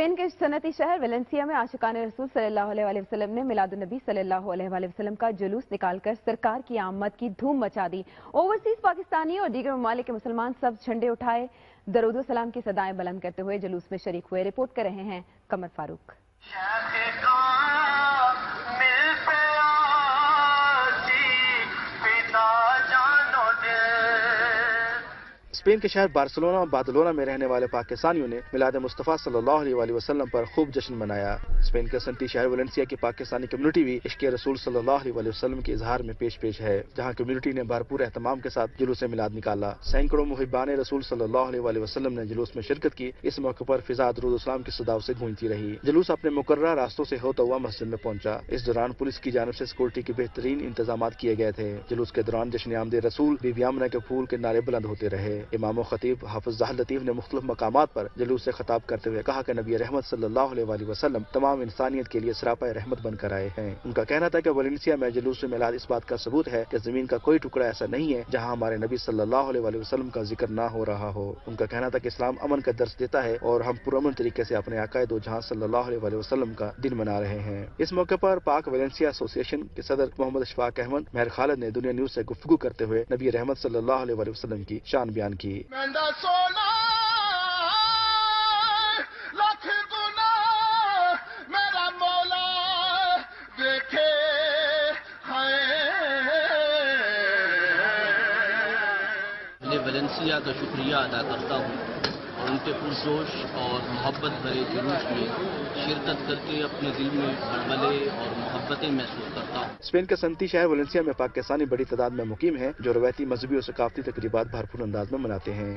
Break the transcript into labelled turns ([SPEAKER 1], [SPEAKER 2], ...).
[SPEAKER 1] Spain के सनती शहर Valencia में आशिकान रसूल सल्लल्लाहु अलैहि वसल्लम ने मिलादुन्नबी सल्लल्लाहु अलैहि वसल्लम का जुलूस निकालकर सरकार की आमद की धूम मचा दी। ओवरसीज पाकिस्तानी और दीगर ममालिक के मुसलमान सब झंडे उठाए दरूद सलाम की सदाएं बुलंद करते हुए जुलूस में शरीक हुए। रिपोर्ट कर रहे हैं कमर फारूक।
[SPEAKER 2] स्पेन के शहर बार्सिलोना और बादलोना में रहने वाले पाकिस्तानियों ने मिलाद मुस्तफ़ा सल्लल्लाहु अलैहि वसल्लम पर खूब जश्न मनाया। स्पेन के सनती शहर वेलेंसिया की पाकिस्तानी कम्युनिटी भी इश्क़ रसूल सल्लल्लाहु अलैहि वसल्लम के इजहार में पेश है, जहां कम्युनिटी ने भरपूर एहतमाम के साथ जुलूस मिलाद निकाला। सैकड़ों मुहिब्बान रसूल सल्लल्लाहु अलैहि वसल्लम ने जुलूस में शिरकत की। इस मौके पर फिजा दरूद सलाम की सदाओं से गूंजती रही। जुलूस अपने मुकर्रर रास्तों से होता हुआ मस्जिद में पहुंचा। इस दौरान पुलिस की जानिब से सिक्योरिटी के बेहतरीन इंतजाम किए गए थे। जुलूस के दौरान जश्न आमद रसूल, बीबी आमना के फूल के नारे बुलंद होते रहे। इमाम खतीब हाफिज ज़ाहिर लतीफ ने मुख्तलिफ मकामात पर जुलूस से खिताब करते हुए कहा कि नबी रहमत सल्लल्लाहु अलैहि वसल्लम तमाम इंसानियत के लिए सरापा रहमत बनकर आए हैं। उनका कहना था कि वेलेंसिया में जुलूस मिलाद इस बात का सबूत है कि जमीन का कोई टुकड़ा ऐसा नहीं है जहां हमारे नबी सल्लल्लाहु अलैहि वसल्लम का जिक्र ना हो रहा हो। उनका कहना था कि इस्लाम अमन का दर्स देता है और हम पुरअमन तरीके से अपने आकाए दो जहां सल्लल्लाहु अलैहि वसल्लम का दिन मना रहे हैं। इस मौके पर पाक वेलेंसिया एसोसिएशन के सदर मोहम्मद अशफाक अहमद मेहर खालिद ने दुनिया न्यूज से गुफ्तगू करते हुए नबी रहमत सल्लल्लाहु अलैहि वसल्लम की शान बयान की।
[SPEAKER 3] वेलेंसिया का शुक्रिया अदा करता हूँ और उनके पुरजोश और मोहब्बत भरे जुलूस में शिरकत करके अपने दिल में बलबले और मोहब्बतें महसूस करता हूँ।
[SPEAKER 2] स्पेन के सनती शहर वेलेंसिया में पाकिस्तानी बड़ी तादाद में मुकीम हैं, जो रवायती मजहबी और सकाफती तकरीबात भरपूर अंदाज में मनाते हैं।